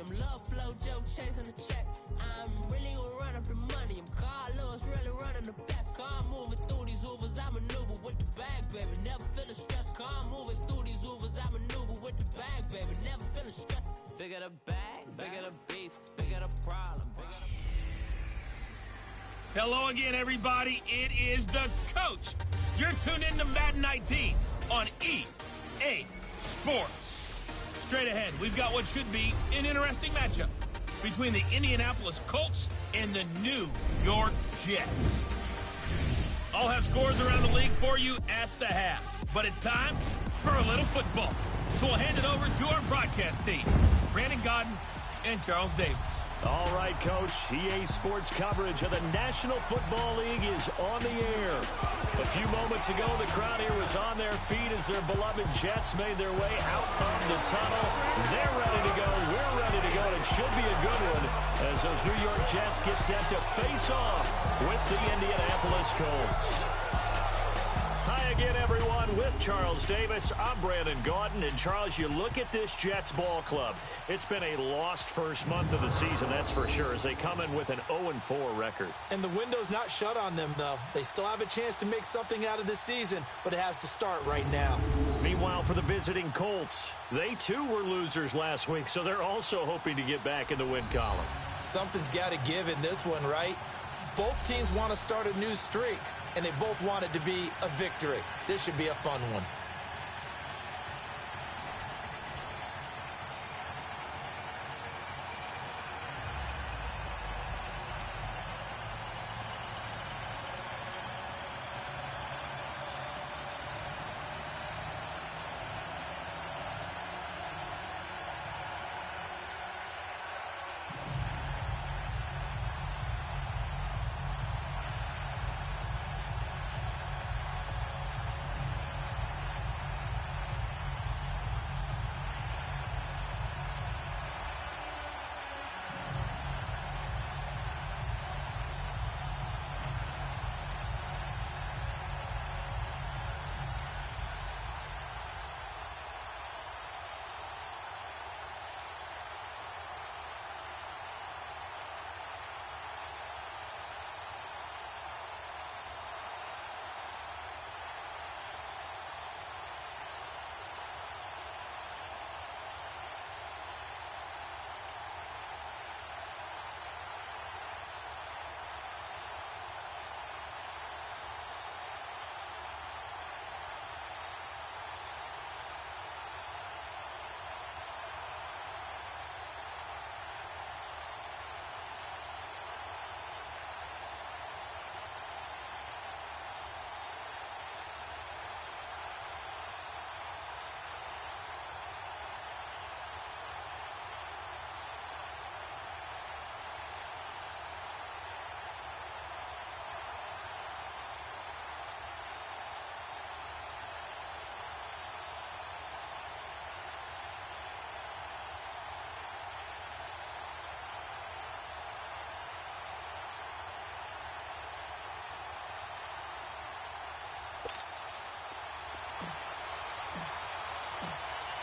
money. I'm love flow, Joe chasing the check. I'm really gonna run up in money. I'm Carlos, really running the best. Car moving through these Ubers, I maneuver with the bag, baby. Never feeling stressed. Car moving through these Ubers, I maneuver with the bag, baby. Never feeling stressed. Bigger the bag, bigger the beef, bigger the problem, bigger the... Hello again, everybody. It is the coach. You're tuned in to Madden 19 on EA Sports. Straight ahead, we've got what should be an interesting matchup between the Indianapolis Colts and the New York Jets. I'll have scores around the league for you at the half, but it's time for a little football. So we'll hand it over to our broadcast team, Brandon Godden and Charles Davis. All right, Coach. EA Sports coverage of the National Football League is on the air. A few moments ago, the crowd here was on their feet as their beloved Jets made their way out of the tunnel. They're ready to go. We're ready to go. And it should be a good one as those New York Jets get set to face off with the Indianapolis Colts. Hi again, everyone. With Charles Davis, I'm Brandon Gaudin. And, Charles, you look at this Jets ball club. It's been a lost first month of the season, that's for sure, as they come in with an 0-4 record. And the window's not shut on them, though. They still have a chance to make something out of this season, but it has to start right now. Meanwhile, for the visiting Colts, they, too, were losers last week, so they're also hoping to get back in the win column. Something's got to give in this one, right? Both teams want to start a new streak, and they both want it to be a victory. This should be a fun one.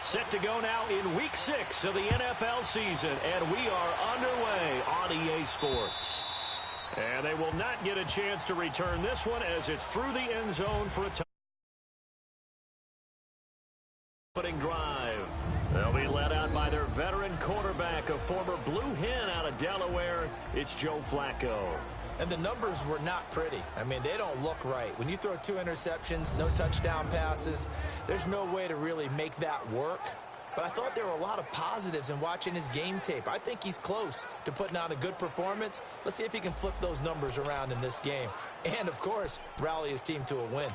Set to go now in Week 6 of the NFL season, and we are underway on EA Sports. And they will not get a chance to return this one as it's through the end zone for a opening drive. They'll be led out by their veteran quarterback, a former Blue Hen out of Delaware. It's Joe Flacco. And the numbers were not pretty. I mean, they don't look right. When you throw 2 interceptions, no touchdown passes, there's no way to really make that work. But I thought there were a lot of positives in watching his game tape. I think he's close to putting on a good performance. Let's see if he can flip those numbers around in this game. And, of course, rally his team to a win.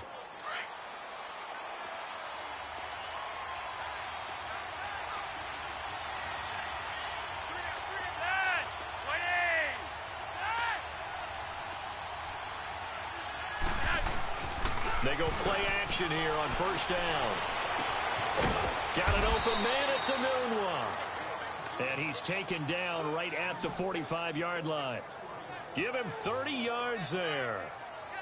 They go play action here on first down. Got an open man. It's a noon one. And he's taken down right at the 45-yard line. Give him 30 yards there.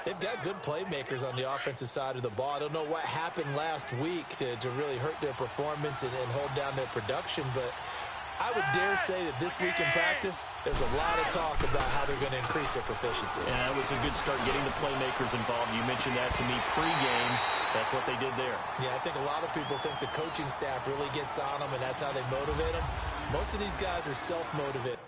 They've got good playmakers on the offensive side of the ball. I don't know what happened last week to really hurt their performance and hold down their production, but I would dare say that this week in practice, there's a lot of talk about how they're going to increase their proficiency. Yeah, that was a good start getting the playmakers involved. You mentioned that to me pregame. That's what they did there. Yeah, I think a lot of people think the coaching staff really gets on them, and that's how they motivate them. Most of these guys are self-motivated.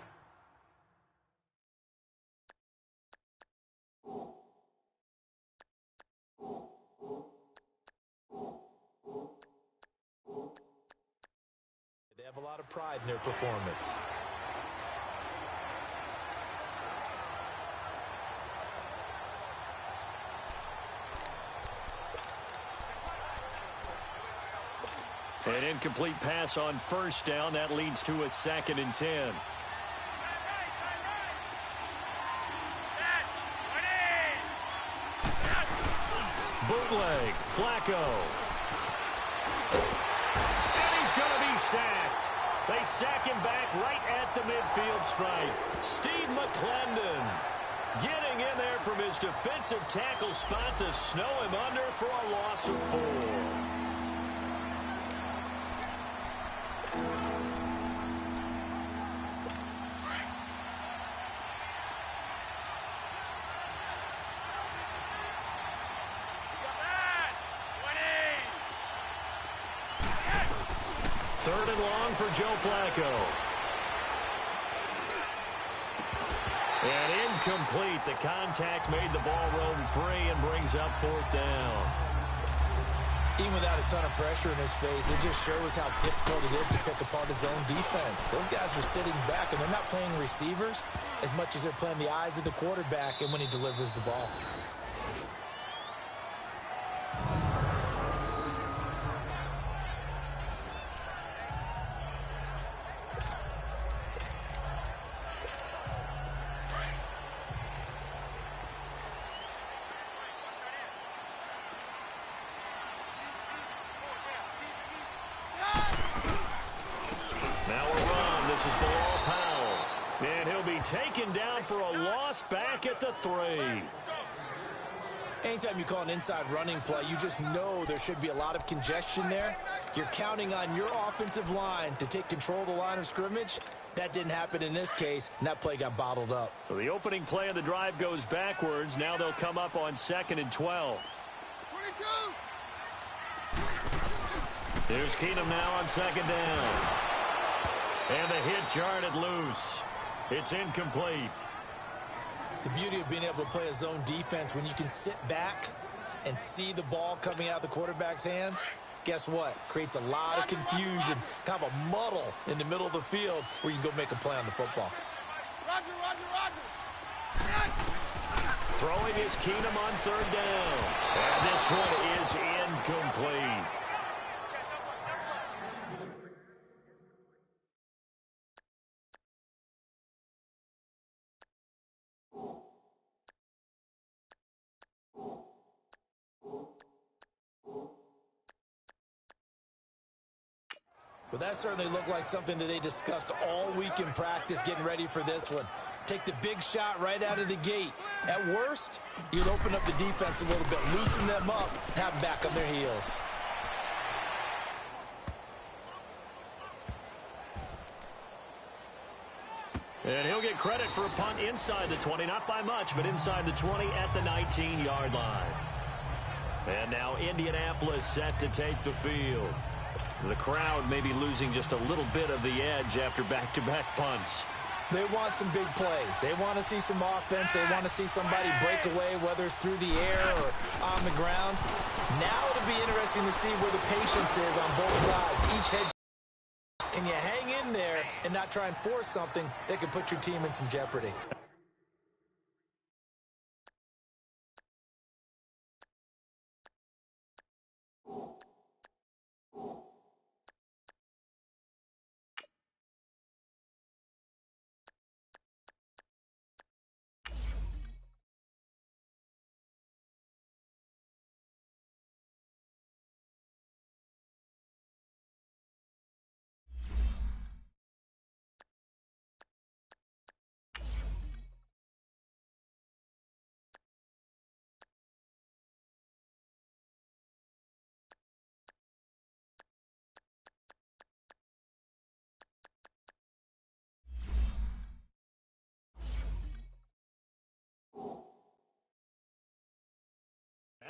They have a lot of pride in their performance. An incomplete pass on first down. That leads to a 2nd and 10. Bootleg. Flacco. And he's going to be sacked. They sack him back right at the midfield stripe. Steve McClendon getting in there from his defensive tackle spot to snow him under for a loss of 4. Third and long for Joe Flacco. And incomplete. The contact made the ball roam free and brings up 4th down. Even without a ton of pressure in his face, it just shows how difficult it is to pick apart his own defense. Those guys are sitting back, and they're not playing receivers as much as they're playing the eyes of the quarterback and when he delivers the ball. Taken down for a loss back at the 3. Anytime you call an inside running play, you just know there should be a lot of congestion there. You're counting on your offensive line to take control of the line of scrimmage. That didn't happen in this case, and that play got bottled up. So the opening play of the drive goes backwards. Now they'll come up on 2nd and 12. 22. Here's Keenum now on 2nd down. And the hit jarred it loose. It's incomplete. The beauty of being able to play a zone defense when you can sit back and see the ball coming out of the quarterback's hands, guess what? Creates a lot of confusion, kind of a muddle in the middle of the field where you can go make a play on the football. Throwing is Keenum on 3rd down. And this one is incomplete. Well, that certainly looked like something that they discussed all week in practice getting ready for this one. Take the big shot right out of the gate. At worst, you'll open up the defense a little bit, loosen them up, have them back on their heels. And he'll get credit for a punt inside the 20, not by much, but inside the 20 at the 19-yard line. And now Indianapolis set to take the field. The crowd may be losing just a little bit of the edge after back-to-back punts. They want some big plays. They want to see some offense. They want to see somebody break away, whether it's through the air or on the ground. Now it'll be interesting to see where the patience is on both sides. Each head, can you hang in there and not try and force something that could put your team in some jeopardy?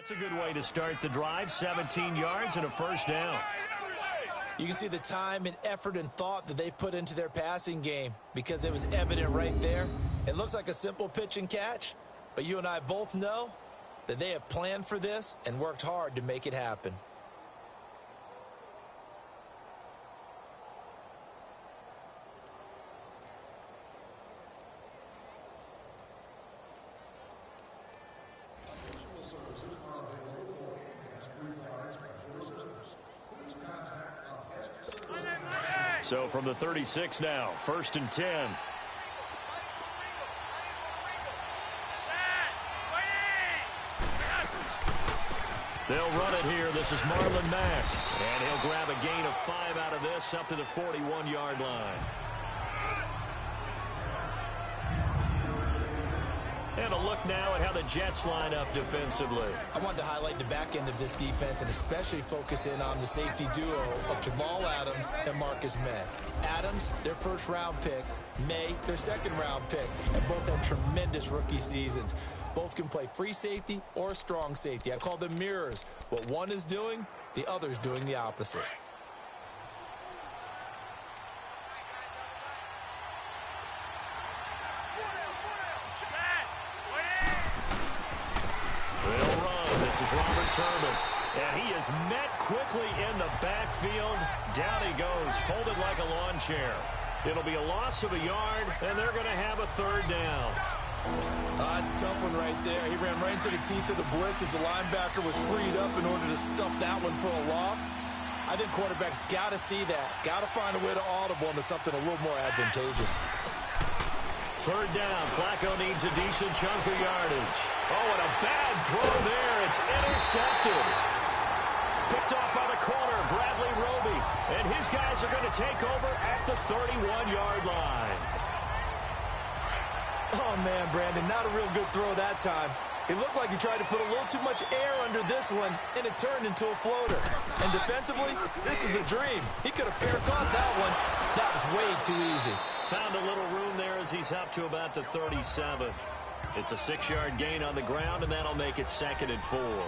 That's a good way to start the drive. 17 yards and a first down. You can see the time and effort and thought that they've put into their passing game because it was evident right there. It looks like a simple pitch and catch, but you and I both know that they have planned for this and worked hard to make it happen. So from the 36 now, 1st and 10. They'll run it here. This is Marlon Mack. And he'll grab a gain of 5 out of this up to the 41-yard line. And a look now at how the Jets line up defensively. I wanted to highlight the back end of this defense and especially focus in on the safety duo of Jamal Adams and Marcus May. Adams, their first-round pick. May, their second-round pick. And both had tremendous rookie seasons. Both can play free safety or strong safety. I call them mirrors. What one is doing, the other is doing the opposite. They'll run. This is Robert Turbin. And he is met quickly in the backfield. Down he goes, folded like a lawn chair. It'll be a loss of a yard, and they're going to have a 3rd down. That's a tough one right there. He ran right into the teeth of the blitz as the linebacker was freed up in order to stump that one for a loss. I think quarterbacks got to see that. Got to find a way to audible into something a little more advantageous. 3rd down. Flacco needs a decent chunk of yardage. Oh, and a bad throw there. It's intercepted. Picked off by the corner, Bradley Roby. And his guys are going to take over at the 31-yard line. Oh, man, Brandon, not a real good throw that time. It looked like he tried to put a little too much air under this one, and it turned into a floater. And defensively, this is a dream. He could have caught that one. That was way too easy. Found a little room there as he's up to about the 37. It's a 6-yard gain on the ground, and that'll make it 2nd and 4. All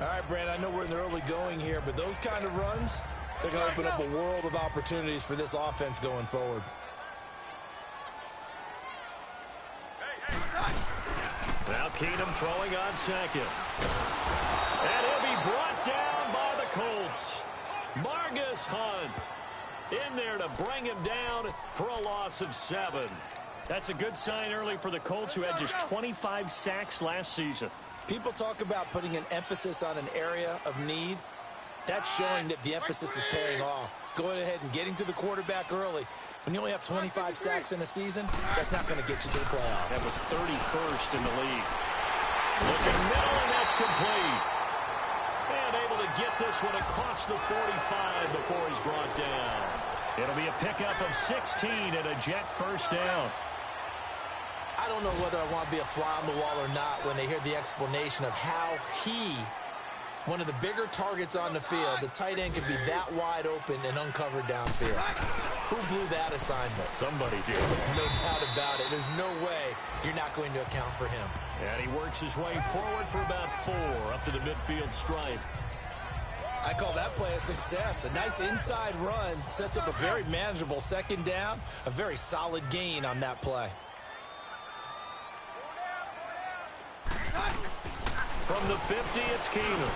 right, Brandon, I know we're in the early going here, but those kind of runs, they're going to open up a world of opportunities for this offense going forward. Now Keenum throwing on 2nd. And he'll be brought down by the Colts. Margus Hunt in there to bring him down for a loss of 7. That's a good sign early for the Colts, who had just 25 sacks last season. People talk about putting an emphasis on an area of need. That's showing that the emphasis is paying off. Going ahead and getting to the quarterback early. When you only have 25 sacks in a season, that's not going to get you to the playoffs. That was 31st in the league. Looking middle, and that's complete. And able to get this one across the 45 before he's brought down. It'll be a pickup of 16 and a Jet 1st down. I don't know whether I want to be a fly on the wall or not when they hear the explanation of how he, one of the bigger targets on the field, the tight end could be that wide open and uncovered downfield. Who blew that assignment? Somebody did. No doubt about it. There's no way you're not going to account for him. And he works his way forward for about 4 up to the midfield stripe. I call that play a success. A nice inside run sets up a very manageable 2nd down. A very solid gain on that play. From the 50, it's Keenum.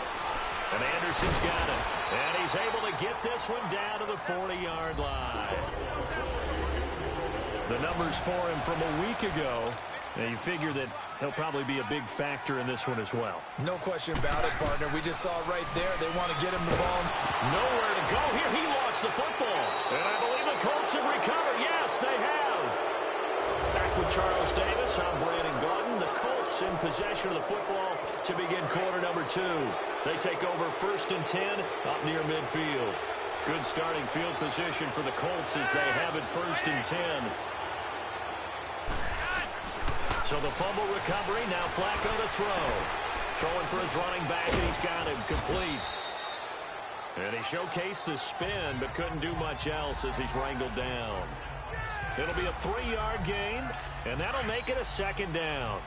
And Anderson's got it. And he's able to get this one down to the 40-yard line. The numbers for him from a week ago, and you figure that he'll probably be a big factor in this one as well. No question about it, partner. We just saw it right there. They want to get him the ball. Nowhere to go here. He lost the football. And I believe the Colts have recovered. Yes, they have. Back with Charles Davis, I'm Brandon Gordon. The Colts in possession of the football to begin quarter number 2. They take over 1st and 10 up near midfield. Good starting field position for the Colts as they have it 1st and 10. So the fumble recovery, now Flacco to throw. Throwing for his running back, and he's got him complete. And he showcased the spin, but couldn't do much else as he's wrangled down. It'll be a 3-yard gain, and that'll make it a 2nd down.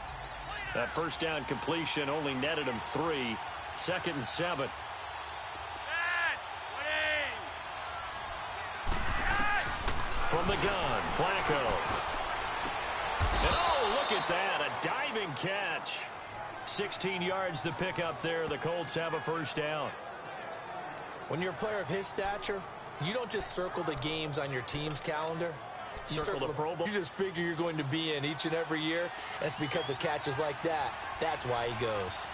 That first down completion only netted him 3. 2nd and 7. From the gun, Flacco. And oh, look at that, a diving catch. 16 yards to pick up there. The Colts have a first down. When you're a player of his stature, you don't just circle the games on your team's calendar. You circle the Pro Bowl. You just figure you're going to be in each and every year. That's because of catches like that. That's why he goes.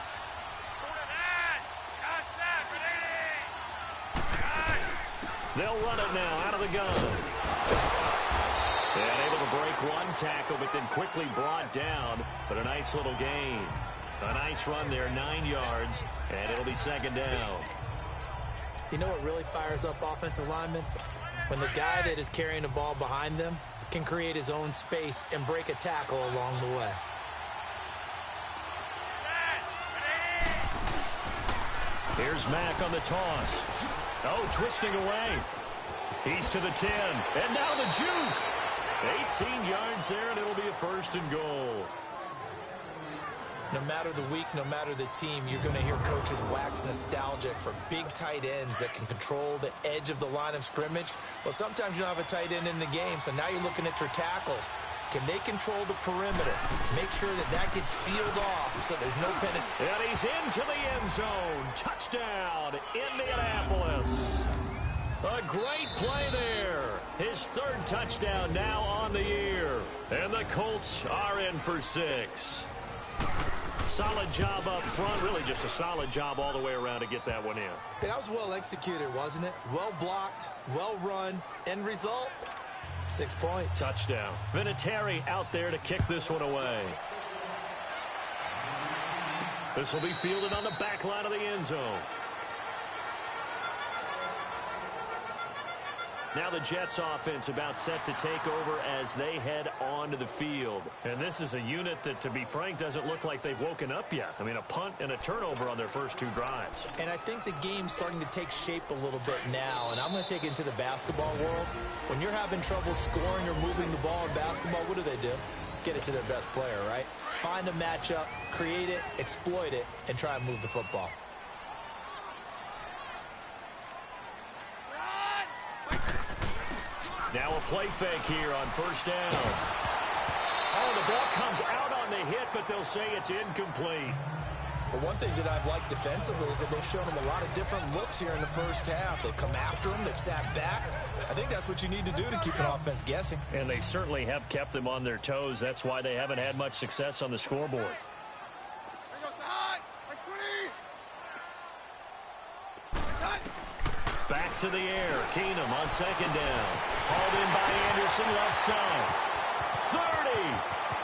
They'll run it now out of the gun. And able to break one tackle, but then quickly brought down. But a nice little gain. A nice run there, 9 yards, and it'll be 2nd down. You know what really fires up offensive linemen? When the guy that is carrying the ball behind them can create his own space and break a tackle along the way. Here's Mack on the toss. Oh, twisting away. He's to the 10, and now the juke. 18 yards there, and it'll be a 1st and goal. No matter the week, no matter the team, you're going to hear coaches wax nostalgic for big tight ends that can control the edge of the line of scrimmage. Well, sometimes you don't have a tight end in the game, so now you're looking at your tackles. Can they control the perimeter? Make sure that that gets sealed off so there's no penalty. And he's into the end zone. Touchdown, Indianapolis. A great play there. His 3rd touchdown now on the year. And the Colts are in for 6. Solid job up front. Really just a solid job all the way around to get that one in. That was well executed, wasn't it? Well blocked, well run. End result, 6 points. Touchdown. Vinatieri out there to kick this one away. This will be fielded on the back line of the end zone. Now the Jets offense about set to take over as they head onto the field. And this is a unit that, to be frank, doesn't look like they've woken up yet. I mean, a punt and a turnover on their first 2 drives. And I think the game's starting to take shape a little bit now. And I'm going to take it into the basketball world. When you're having trouble scoring or moving the ball in basketball, what do? Get it to their best player, right? Find a matchup, create it, exploit it, and try and move the football. Now a play fake here on 1st down. Oh, the ball comes out on the hit, but they'll say it's incomplete. Well, one thing that I've liked defensively is that they've shown them a lot of different looks here in the first half. They've come after them. They've sat back. I think that's what you need to do to keep an offense guessing. And they certainly have kept them on their toes. That's why they haven't had much success on the scoreboard. Back to the air. Keenum on 2nd down. Hauled in by Anderson, left side. 30.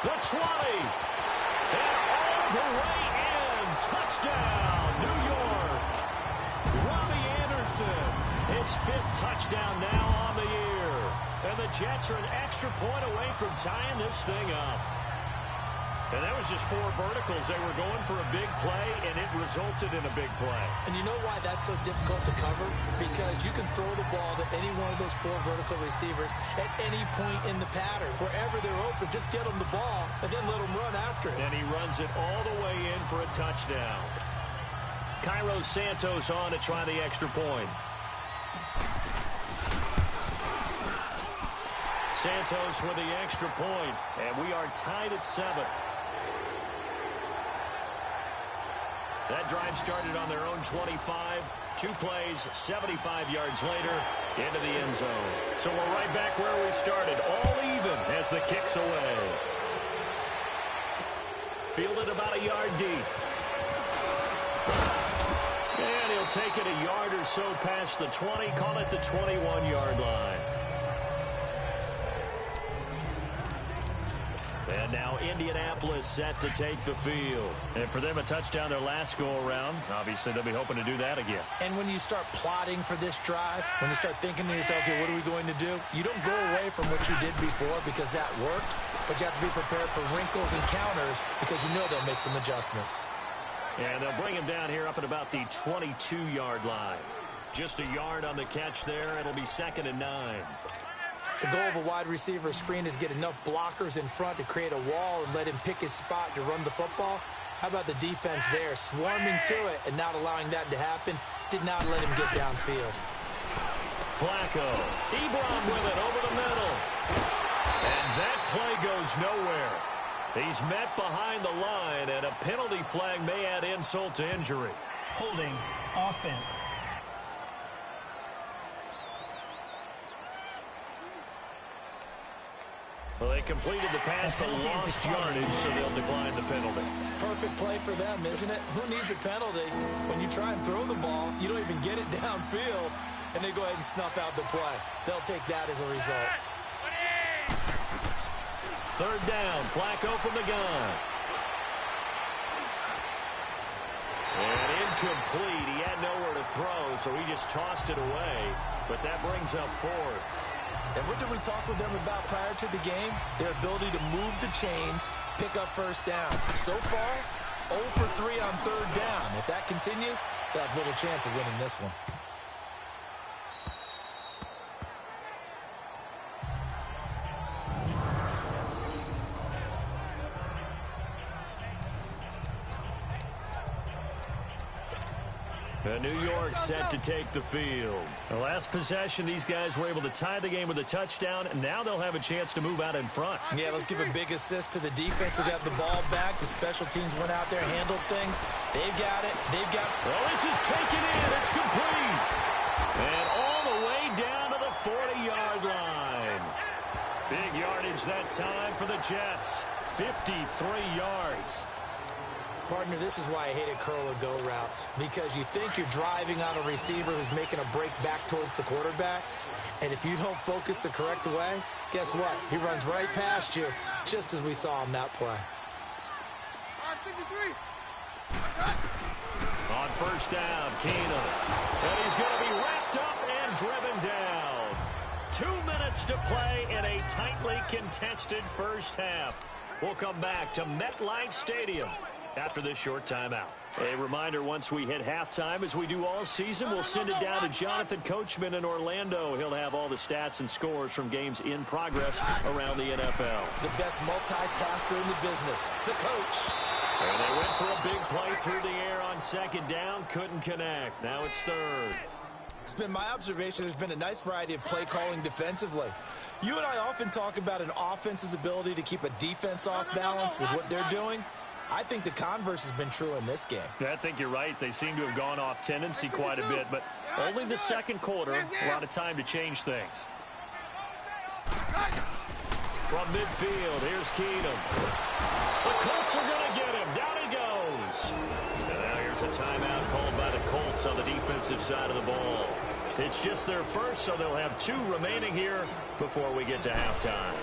The 20. And all the way in. Touchdown, New York. Robbie Anderson. His 5th touchdown now on the year. And the Jets are an extra point away from tying this thing up. And that was just 4 verticals. They were going for a big play, and it resulted in a big play. And you know why that's so difficult to cover? Because you can throw the ball to any one of those 4 vertical receivers at any point in the pattern. Wherever they're open, just get them the ball and then let them run after it. And he runs it all the way in for a touchdown. Cairo Santos on to try the extra point. Santos with the extra point, and we are tied at 7. That drive started on their own 25. 2 plays, 75 yards later, into the end zone. So we're right back where we started, all even as the kick's away. Fielded about a yard deep. And he'll take it a yard or so past the 20, call it the 21-yard line. And now Indianapolis set to take the field. And for them, a touchdown their last go-around. Obviously, they'll be hoping to do that again. And when you start plotting for this drive, when you start thinking to yourself, okay, what are we going to do? You don't go away from what you did before because that worked, but you have to be prepared for wrinkles and counters because you know they'll make some adjustments. And they'll bring him down here up at about the 22-yard line. Just a yard on the catch there. It'll be 2nd and 9. The goal of a wide receiver screen is get enough blockers in front to create a wall and let him pick his spot to run the football. How about the defense there, swarming to it and not allowing that to happen? Did not let him get downfield. Flacco. EbaLLn with it over the middle. And that play goes nowhere. He's met behind the line, and a penalty flag may add insult to injury. Holding offense. Well, they completed the pass but lost yardage, so they'll decline the penalty. Perfect play for them, isn't it? Who needs a penalty? When you try and throw the ball, you don't even get it downfield, and they go ahead and snuff out the play. They'll take that as a result. Third down, Flacco from the gun. And incomplete. He had nowhere to throw, so he just tossed it away. But that brings up fourth. And what did we talk with them about prior to the game? Their ability to move the chains, pick up first downs. So far, 0 for 3 on third down. If that continues, they'll have little chance of winning this one. New York set to take the field. The last possession, these guys were able to tie the game with a touchdown, and now they'll have a chance to move out in front. Yeah, let's give a big assist to the defense who got the ball back. The special teams went out there, handled things. They've got it. Well, this is taken in. It's complete. And all the way down to the 40-yard line. Big yardage that time for the Jets. 53 yards. Partner, this is why I hated curl-and-go routes, because you think you're driving on a receiver who's making a break back towards the quarterback, and if you don't focus the correct way, guess what? He runs right past you, just as we saw on that play. On first down, Keenum. And he's going to be wrapped up and driven down. 2 minutes to play in a tightly contested first half. We'll come back to MetLife Stadium after this short timeout. A reminder, once we hit halftime, as we do all season, we'll send it down to Jonathan Coachman in Orlando. He'll have all the stats and scores from games in progress around the NFL. The best multitasker in the business, the coach. And they went for a big play through the air on second down. Couldn't connect. Now it's third. It's been my observation there's been a nice variety of play calling defensively. You and I often talk about an offense's ability to keep a defense off balance with what they're doing. I think the converse has been true in this game. I think you're right. They seem to have gone off tendency quite a bit, but only the second quarter, a lot of time to change things. From midfield, here's Keenum. The Colts are going to get him. Down he goes. And now here's a timeout called by the Colts on the defensive side of the ball. It's just their first, so they'll have 2 remaining here before we get to halftime.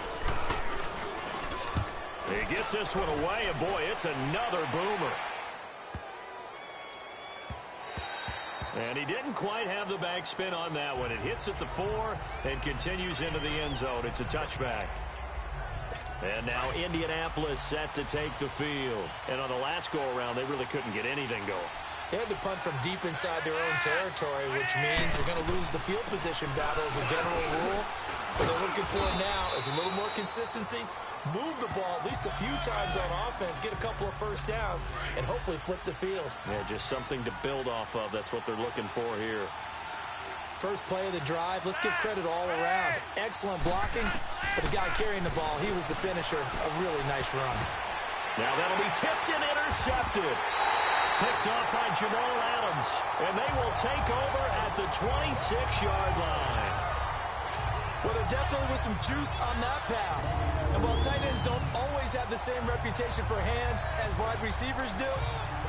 He gets this one away, and boy, it's another boomer. And he didn't quite have the backspin on that one. It hits at the 4 and continues into the end zone. It's a touchback. And now Indianapolis set to take the field. And on the last go-around, they really couldn't get anything going. They had to punt from deep inside their own territory, which means they're going to lose the field position battle as a general rule. What they're looking for now is a little more consistency. Move the ball at least a few times on offense, get a couple of first downs, and hopefully flip the field. Yeah, just something to build off of. That's what they're looking for here. First play of the drive, let's give credit all around. Excellent blocking, but the guy carrying the ball, he was the finisher. A really nice run. Now that'll be tipped and intercepted. Picked off by Jamal Adams, and they will take over at the 26-yard line. Well, there definitely was some juice on that pass. And while tight ends don't always have the same reputation for hands as wide receivers do,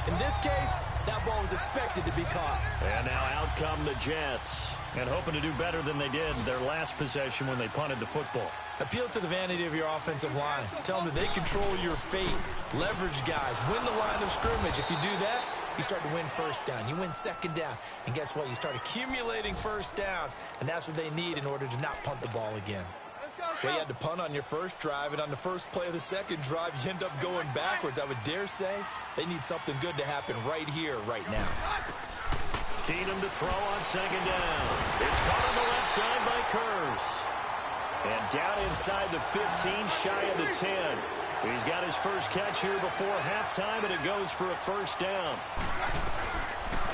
in this case, that ball was expected to be caught. And now out come the Jets, and hoping to do better than they did their last possession when they punted the football. Appeal to the vanity of your offensive line. Tell them that they control your fate. Leverage guys. Win the line of scrimmage. If you do that, you start to win first down. You win second down. And guess what? You start accumulating first downs. And that's what they need in order to not punt the ball again. Well, you had to punt on your first drive, and on the first play of the second drive, you end up going backwards. I would dare say they need something good to happen right here, right now. Keenum to throw on second down. It's caught on the left side by Kurz. And down inside the 15, shy of the 10. He's got his first catch here before halftime, and it goes for a first down.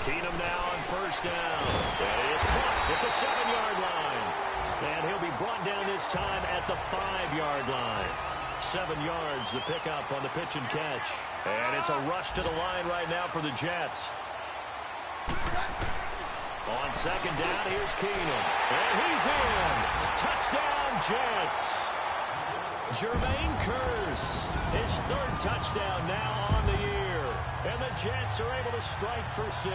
Keenum now on first down. And he is caught at the 7-yard line. And he'll be brought down this time at the 5-yard line. 7 yards, the pickup on the pitch and catch. And it's a rush to the line right now for the Jets. On second down, here's Keenum. And he's in. Touchdown, Jets. Jermaine Kearse, his 3rd touchdown now on the year. And the Jets are able to strike for 6.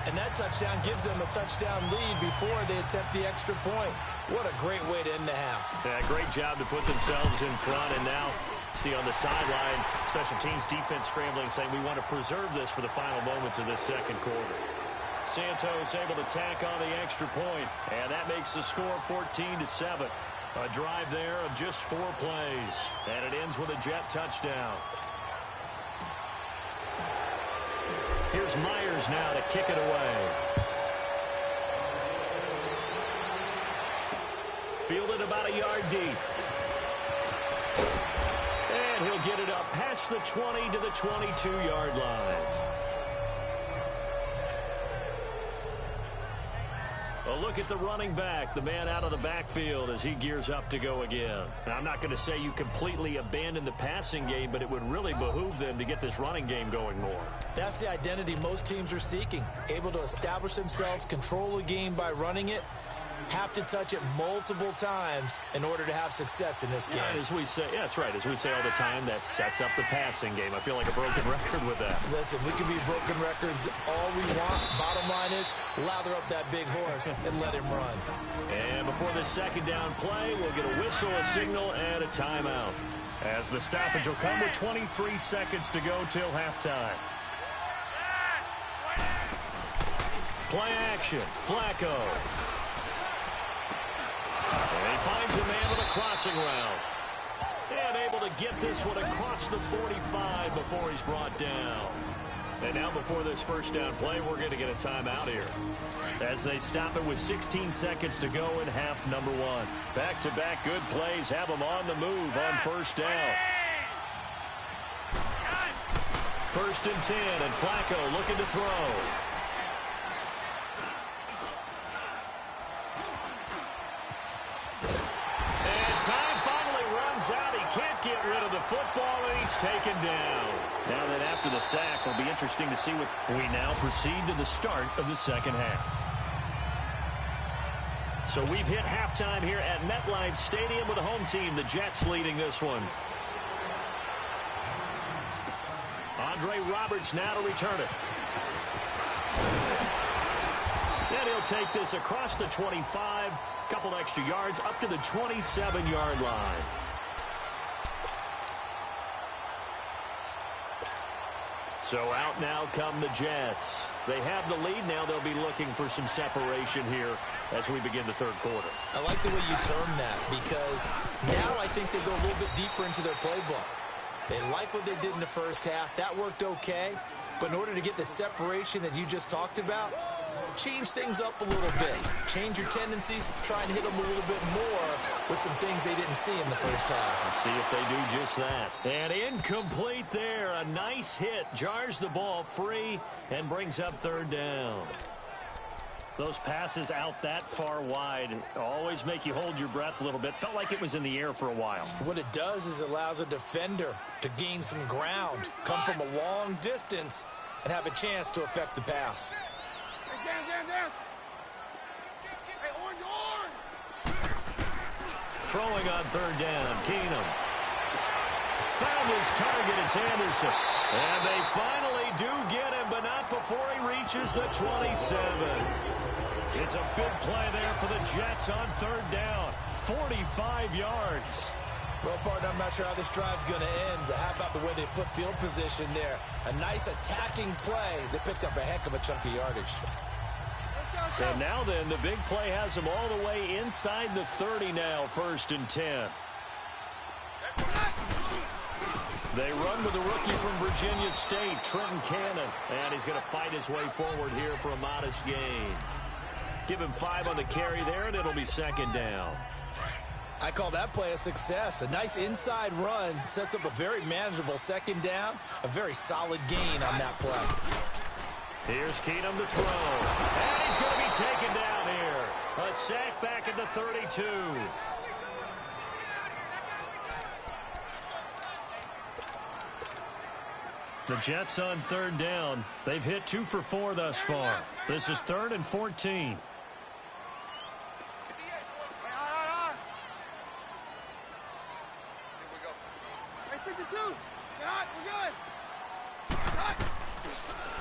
And that touchdown gives them a touchdown lead before they attempt the extra point. What a great way to end the half. Yeah, great job to put themselves in front. And now, see on the sideline, special teams defense scrambling, saying we want to preserve this for the final moments of this second quarter. Santos able to tack on the extra point, and that makes the score 14-7. A drive there of just 4 plays, and it ends with a Jet touchdown. Here's Myers now to kick it away. Fielded about a yard deep. And he'll get it up past the 20 to the 22-yard line. A look at the running back, the man out of the backfield as he gears up to go again. Now, I'm not going to say you completely abandon the passing game, but it would really behoove them to get this running game going more. That's the identity most teams are seeking. Able to establish themselves, control the game by running it, have to touch it multiple times in order to have success in this game. Yeah, as we say, yeah, that's right. As we say all the time, that sets up the passing game. I feel like a broken record with that. Listen, we can be broken records all we want. Bottom line is, lather up that big horse and let him run. And before the second down play, we'll get a whistle, a signal, and a timeout. As the stoppage will come with 23 seconds to go till halftime. Play action, Flacco. And he finds a man with a crossing route. And able to get this one across the 45 before he's brought down. And now before this first down play, we're going to get a timeout here. As they stop it with 16 seconds to go in half number 1. Back-to-back good plays have them on the move on first down. 1st and 10, and Flacco looking to throw. Out. He can't get rid of the football, and he's taken down. Now that after the sack, will be interesting to see what we now proceed to the start of the second half. So we've hit halftime here at MetLife Stadium with the home team, the Jets, leading this one. Andre Roberts now to return it. And he'll take this across the 25, couple extra yards up to the 27-yard line. So out now come the Jets. They have the lead now. They'll be looking for some separation here as we begin the third quarter. I like the way you term that, because now I think they go a little bit deeper into their playbook. They like what they did in the first half. That worked okay. But in order to get the separation that you just talked about, change things up a little bit. Change your tendencies. Try and hit them a little bit more with some things they didn't see in the first half. Let's see if they do just that. And incomplete there. A nice hit. Jars the ball free and brings up 3rd down. Those passes out that far wide always make you hold your breath a little bit. Felt like it was in the air for a while. What it does is allows a defender to gain some ground, come from a long distance, and have a chance to affect the pass. Down. Hey, orange. Throwing on 3rd down, Keenum. Found his target, it's Anderson. And they finally do get him, but not before he reaches the 27. It's a big play there for the Jets on 3rd down. 45 yards. Well, partner, I'm not sure how this drive's going to end, but how about the way they flip field position there? A nice attacking play. They picked up a heck of a chunk of yardage. So now then, the big play has them all the way inside the 30 now, 1st and 10. They run with the rookie from Virginia State, Trenton Cannon. And he's going to fight his way forward here for a modest gain. Give him 5 on the carry there, and it'll be 2nd down. I call that play a success. A nice inside run sets up a very manageable second down. A very solid gain on that play. Here's Keenum to throw. And he's going to be taken down here. A sack back at the 32. The Jets on third down. They've hit 2 for 4 thus far. This is 3rd and 14.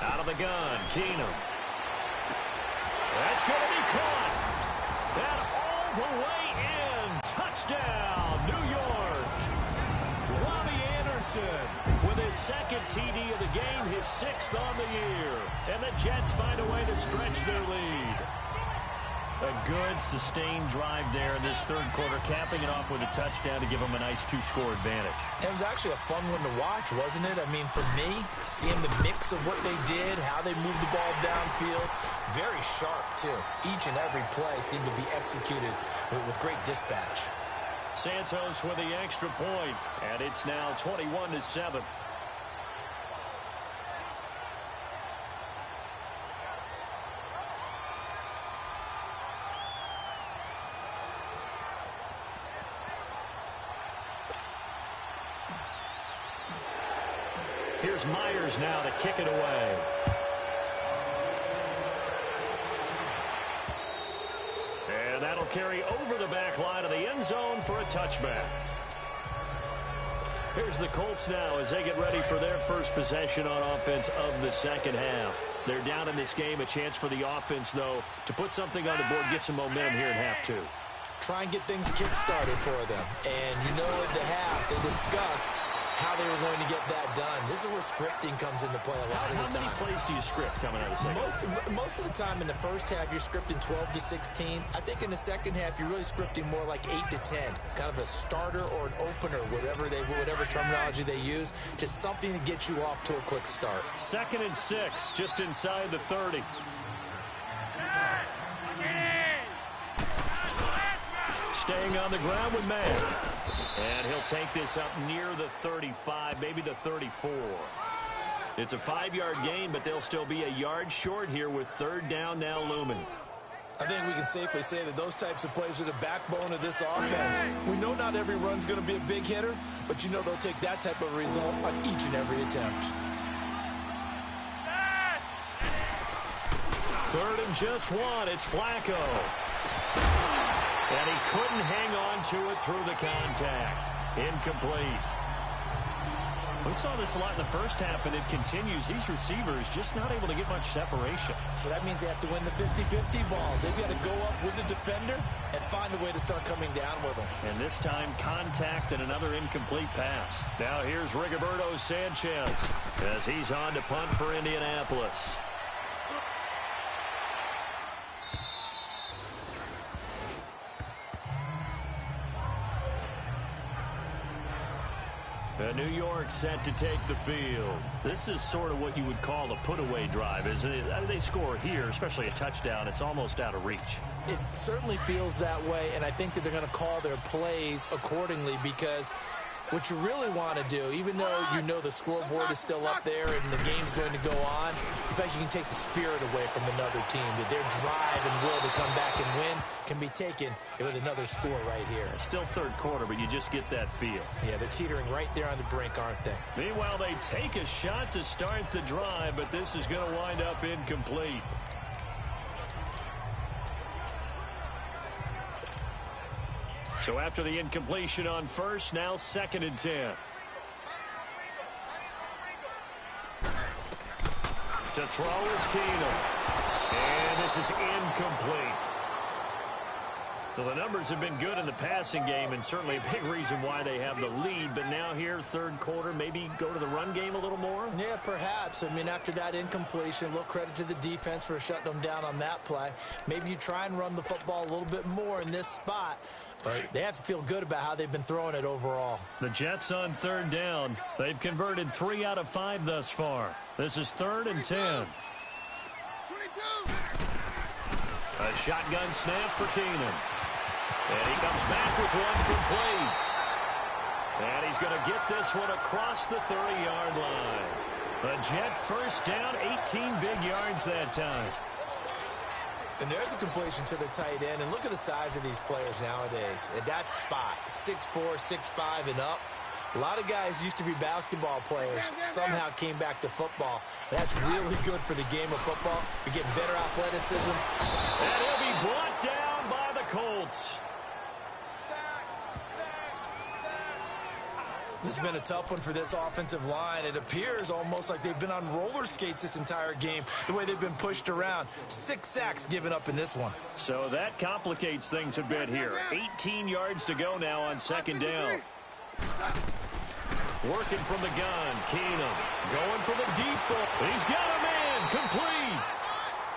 Out of the gun, Keenum. That's going to be caught. And all the way in. Touchdown, New York. Robbie Anderson with his second TD of the game, his 6th on the year. And the Jets find a way to stretch their lead. A good, sustained drive there in this third quarter, capping it off with a touchdown to give them a nice 2-score advantage. It was actually a fun one to watch, wasn't it? I mean, for me, seeing the mix of what they did, how they moved the ball downfield, very sharp, too. Each and every play seemed to be executed with great dispatch. Santos with the extra point, and it's now 21-7. Here's Myers now to kick it away. And that'll carry over the back line of the end zone for a touchback. Here's the Colts now as they get ready for their first possession on offense of the second half. They're down in this game. A chance for the offense, though, to put something on the board, get some momentum here in half 2. Try and get things kick-started for them. And you know at the half, they discussed how they were going to get that done. This is where scripting comes into play a lot of the time. How many plays do you script coming out of the second? Most of the time in the first half, you're scripting 12 to 16. I think in the second half, you're really scripting more like 8 to 10. Kind of a starter or an opener, whatever terminology they use. Just something to get you off to a quick start. 2nd and 6, just inside the 30. Staying on the ground with man. And he'll take this up near the 35, maybe the 34. It's a 5-yard gain, but they'll still be a yard short here with third down now looming. I think we can safely say that those types of plays are the backbone of this offense. We know not every run's going to be a big hitter, but you know they'll take that type of result on each and every attempt. 3rd and just 1, it's Flacco. And he couldn't hang on to it through the contact. Incomplete. We saw this a lot in the first half, and it continues. These receivers just not able to get much separation. So that means they have to win the 50-50 balls. They've got to go up with the defender and find a way to start coming down with them. And this time, contact and another incomplete pass. Now here's Rigoberto Sanchez as he's on to punt for Indianapolis. New York set to take the field. This is sort of what you would call a put-away drive, isn't it? They score here, especially a touchdown. It's almost out of reach. It certainly feels that way, and I think that they're going to call their plays accordingly because what you really want to do, even though you know the scoreboard is still up there and the game's going to go on, in fact, you can take the spirit away from another team. That their drive and will to come back and win can be taken with another score right here. It's still third quarter, but you just get that feel. Yeah, they're teetering right there on the brink, aren't they? Meanwhile, they take a shot to start the drive, but this is going to wind up incomplete. So after the incompletion on first, now 2nd and 10. To throw is Keenum. And this is incomplete. Well, the numbers have been good in the passing game, and certainly a big reason why they have the lead. But now here, third quarter, maybe go to the run game a little more? Yeah, perhaps. I mean, after that incompletion, a little credit to the defense for shutting them down on that play. Maybe you try and run the football a little bit more in this spot. But they have to feel good about how they've been throwing it overall. The Jets on third down. They've converted 3 out of 5 thus far. This is 3rd and 10. 22. A shotgun snap for Keenum. And he comes back with one complete. And he's going to get this one across the 30-yard line. A Jet first down, 18 big yards that time. And there's a completion to the tight end. And look at the size of these players nowadays. At that spot, 6'4", 6'5", and up. A lot of guys used to be basketball players, somehow came back to football. And that's really good for the game of football. You're getting better athleticism. And he'll be brought down by the Colts. This has been a tough one for this offensive line. It appears almost like they've been on roller skates this entire game, the way they've been pushed around. 6 sacks given up in this one. So that complicates things a bit here. 18 yards to go now on second down. Working from the gun, Keenum going for the deep ball. He's got a man, complete.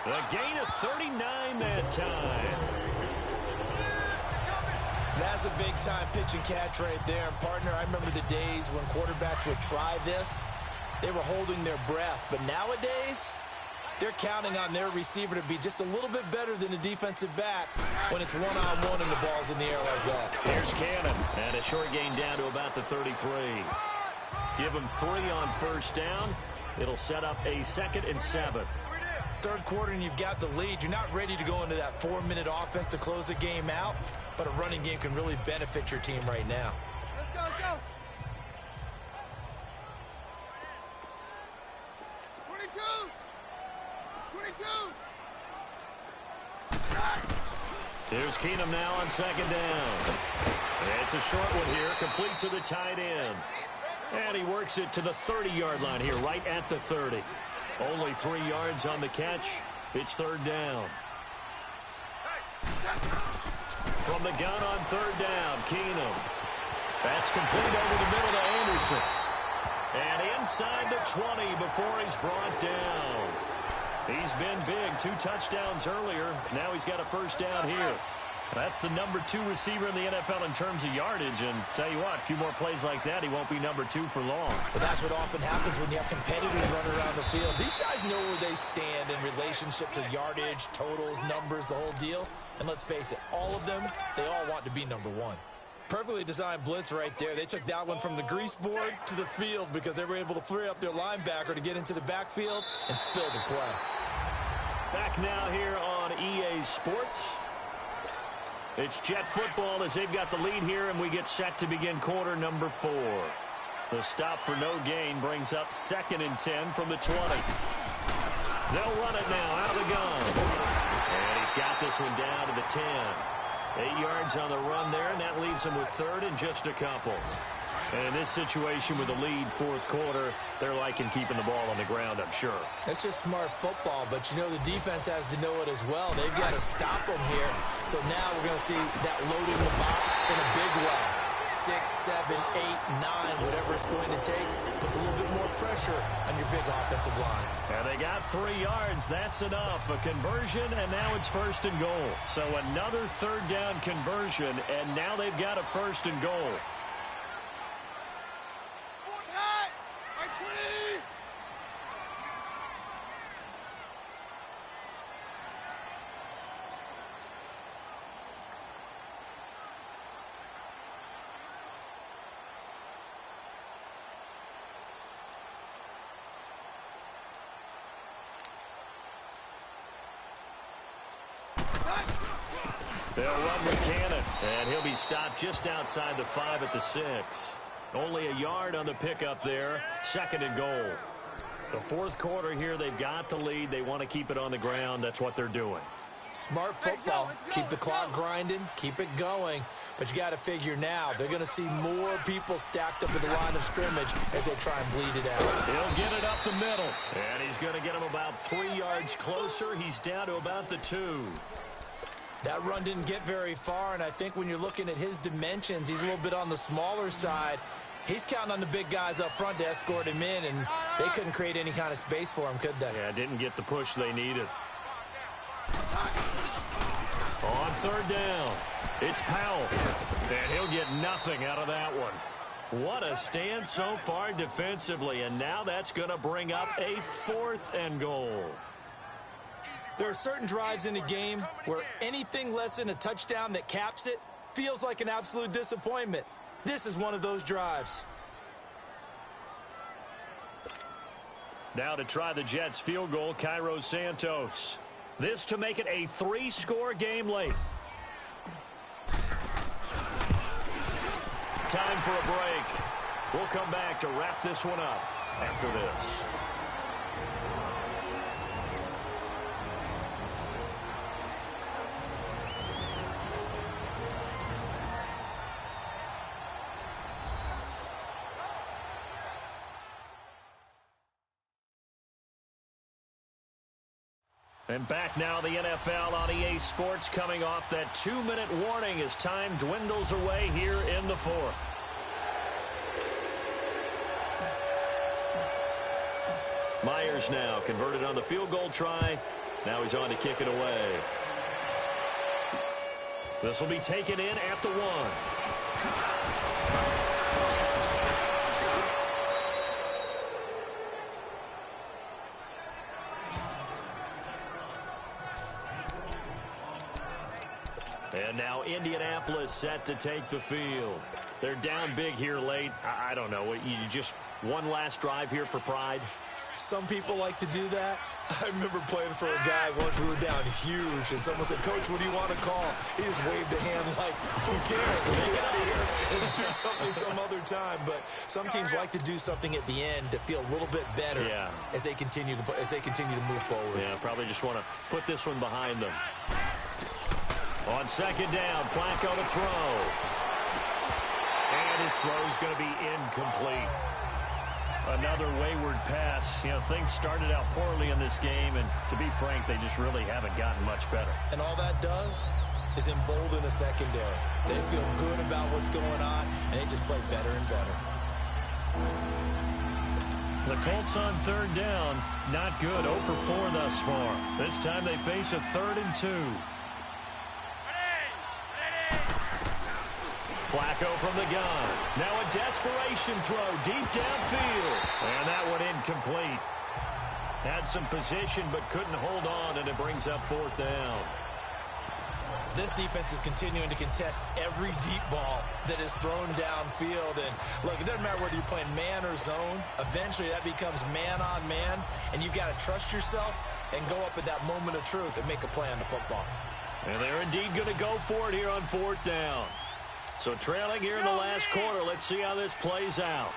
A gain of 39 that time. That's a big-time pitch and catch right there. And, partner, I remember the days when quarterbacks would try this. They were holding their breath. But nowadays, they're counting on their receiver to be just a little bit better than the defensive back when it's one-on-one and the ball's in the air like that. Here's Cannon. And a short gain down to about the 33. Give him 3 on first down. It'll set up a 2nd and 7. Third quarter and you've got the lead. You're not ready to go into that 4-minute offense to close the game out, but a running game can really benefit your team right now. Let's go, let's go. 22. Here's Keenum now on second down. It's a short one here, complete to the tight end. And he works it to the 30-yard line here, right at the 30. Only 3 yards on the catch. It's third down. From the gun on third down, Keenum. That's complete over the middle to Anderson. And inside the 20 before he's brought down. He's been big. 2 touchdowns earlier. Now he's got a first down here. That's the number 2 receiver in the NFL in terms of yardage. And tell you what, a few more plays like that, he won't be number 2 for long. But that's what often happens when you have competitors running around the field. These guys know where they stand in relationship to yardage, totals, numbers, the whole deal. And let's face it, all of them, they all want to be number 1. Perfectly designed blitz right there. They took that one from the grease board to the field because they were able to free up their linebacker to get into the backfield and spill the play. Back now here on EA Sports. It's Jet football as they've got the lead here, and we get set to begin quarter number 4. The stop for no gain brings up 2nd and 10 from the 20. They'll run it now out of the gun. And he's got this one down to the 10. 8 yards on the run there, and that leaves him with 3rd and just a couple. And in this situation with the lead, 4th quarter, they're liking keeping the ball on the ground, I'm sure. It's just smart football, but you know the defense has to know it as well. They've got to stop them here. So now we're going to see that loading the box in a big way. 6, 7, 8, 9, whatever it's going to take, puts a little bit more pressure on your big offensive line. And they got 3 yards. That's enough. A conversion, and now it's 1st and goal. So another 3rd down conversion, and now they've got a 1st and goal. They'll run with Cannon, and he'll be stopped just outside the 5 at the 6. Only a yard on the pickup there. 2nd and goal. The 4th quarter here, they've got the lead. They want to keep it on the ground. That's what they're doing. Smart football. Keep the clock grinding. Keep it going. But you got to figure now, they're going to see more people stacked up at the line of scrimmage as they try and bleed it out. He'll get it up the middle. And he's going to get him about 3 yards closer. He's down to about the 2. That run didn't get very far, and I think when you're looking at his dimensions, he's a little bit on the smaller side. He's counting on the big guys up front to escort him in, and they couldn't create any kind of space for him, could they? Yeah, didn't get the push they needed. On 3rd down, it's Powell, and he'll get nothing out of that one. What a stand so far defensively, and now that's going to bring up a 4th and goal. There are certain drives in a game where anything less than a touchdown that caps it feels like an absolute disappointment. This is one of those drives. Now to try the Jets field goal, Cairo Santos. This to make it a 3-score game late. Time for a break. We'll come back to wrap this one up after this. And back now, the NFL on EA Sports coming off that 2-minute warning as time dwindles away here in the fourth. Myers now converted on the field goal try. Now he's on to kick it away. This will be taken in at the 1. And now Indianapolis set to take the field. They're down big here late. I don't know. You just one last drive here for pride? Some people like to do that. I remember playing for a guy once. We were down huge, and someone said, "Coach, what do you want to call?" He just waved a hand like, "Who cares? Let's get out of here and do something some other time." But some teams like to do something at the end to feel a little bit better as they continue to move forward. Yeah, probably just want to put this one behind them. On second down, Flacco to throw. And his throw's going to be incomplete. Another wayward pass. You know, things started out poorly in this game, and to be frank, they just really haven't gotten much better. And all that does is embolden a secondary. They feel good about what's going on, and they just play better and better. The Colts on third down, not good. 0 for 4 thus far. This time they face a 3rd and 2. Flacco from the gun. Now a desperation throw deep downfield. And that one incomplete. Had some position but couldn't hold on, and it brings up 4th down. This defense is continuing to contest every deep ball that is thrown downfield. And look, it doesn't matter whether you're playing man or zone. Eventually that becomes man on man, and you've got to trust yourself and go up at that moment of truth and make a play on the football. And they're indeed going to go for it here on 4th down. So trailing here in the last quarter. Let's see how this plays out.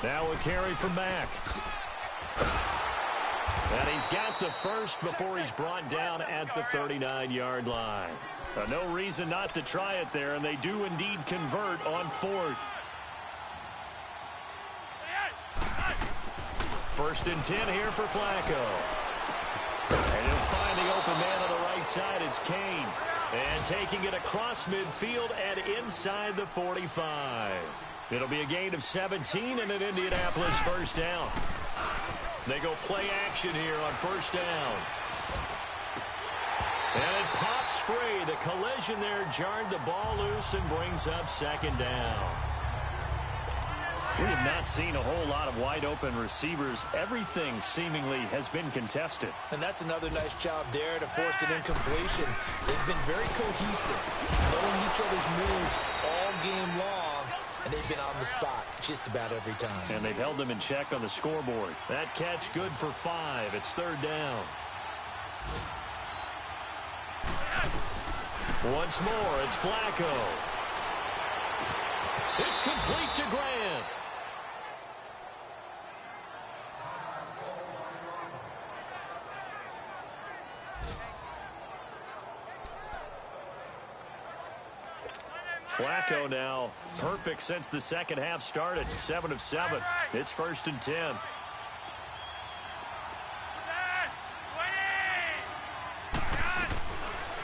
Now a carry from Mack. And he's got the first before he's brought down at the 39-yard line. No reason not to try it there, and they do indeed convert on 4th. 1st and 10 here for Flacco. And he'll find the open man on the right side. It's Kane. And taking it across midfield and inside the 45. It'll be a gain of 17 and an Indianapolis 1st down. They go play action here on 1st down. And it pops free. The collision there jarred the ball loose and brings up 2nd down. We have not seen a whole lot of wide-open receivers. Everything seemingly has been contested. And that's another nice job there to force an incompletion. They've been very cohesive, knowing each other's moves all game long, and they've been on the spot just about every time. And they've held them in check on the scoreboard. That catch good for 5. It's 3rd down. Once more, it's Flacco. It's complete to Grant. Flacco now perfect since the second half started. 7 of 7. It's 1st and 10.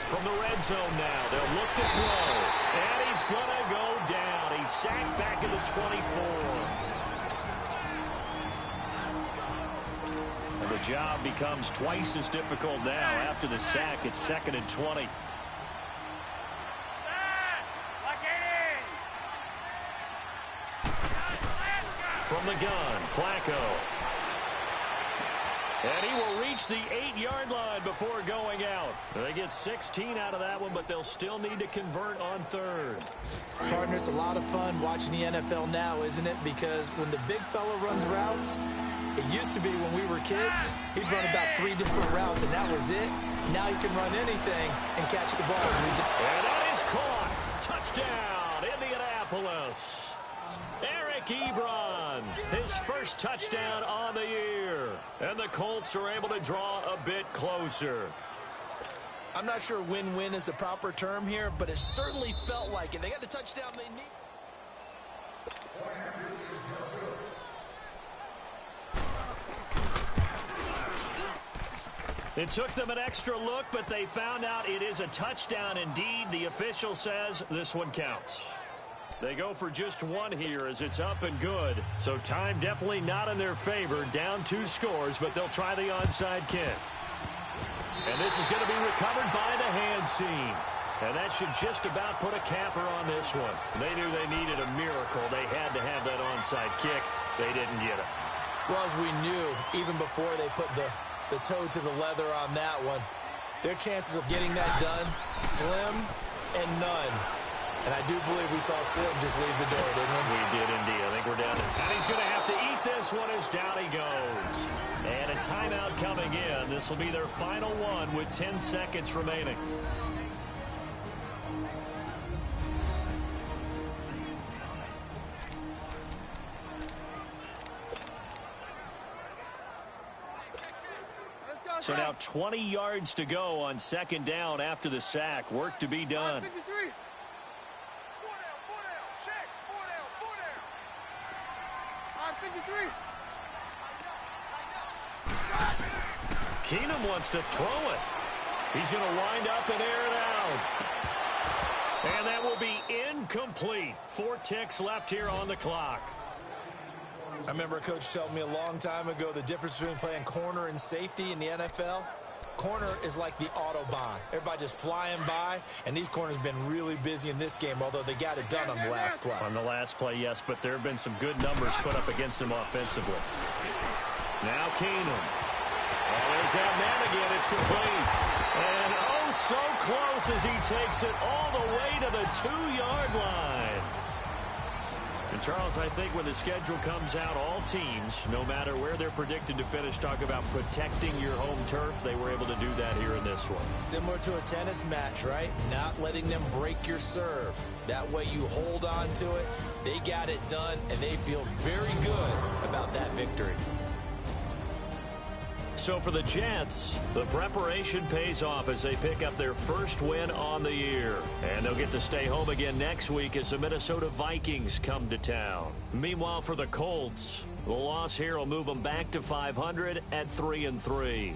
From the red zone now, they'll look to throw. And he's going to go down. He's sacked back at the 24. And the job becomes twice as difficult now after the sack. It's 2nd and 20. From the gun, Flacco. And he will reach the 8-yard line before going out. They get 16 out of that one, but they'll still need to convert on third. Partner, it's a lot of fun watching the NFL now, isn't it? Because when the big fella runs routes, it used to be when we were kids, he'd run about 3 different routes, and that was it. Now he can run anything and catch the ball. And that is caught. Touchdown, Indianapolis. Eric EbaLLn, his first touchdown on the year. And the Colts are able to draw a bit closer. I'm not sure win-win is the proper term here, but it certainly felt like it. They got the touchdown they need. It took them an extra look, but they found out it is a touchdown indeed. The official says this one counts. They go for just one here as it's up and good. So time definitely not in their favor. Down 2 scores, but they'll try the onside kick. And this is going to be recovered by the hands team. And that should just about put a capper on this one. They knew they needed a miracle. They had to have that onside kick. They didn't get it. Well, as we knew, even before they put the toe to the leather on that one, their chances of getting that done, slim and none. And I do believe we saw Slim just leave the door, didn't we? We did indeed. I think we're down. And he's going to have to eat this one as down he goes. And a timeout coming in. This will be their final one with 10 seconds remaining. So now 20 yards to go on second down after the sack. Work to be done. 53. Keenum wants to throw it. He's going to wind up and air it out. And that will be incomplete. 4 ticks left here on the clock. I remember a coach telling me a long time ago the difference between playing corner and safety in the NFL. Corner is like the Autobahn. Everybody just flying by, and these corners have been really busy in this game, although they got it done on the last play. On the last play, yes, but there have been some good numbers put up against them offensively. Now Keenum. And there's that man again. It's complete. And oh, so close as he takes it all the way to the 2-yard line. And Charles, I think when the schedule comes out, all teams, no matter where they're predicted to finish, talk about protecting your home turf. They were able to do that here in this one. Similar to a tennis match, right? Not letting them break your serve. That way you hold on to it. They got it done, and they feel very good about that victory. So for the Jets, the preparation pays off as they pick up their first win on the year. And they'll get to stay home again next week as the Minnesota Vikings come to town. Meanwhile, for the Colts, the loss here will move them back to 500 at 3-3.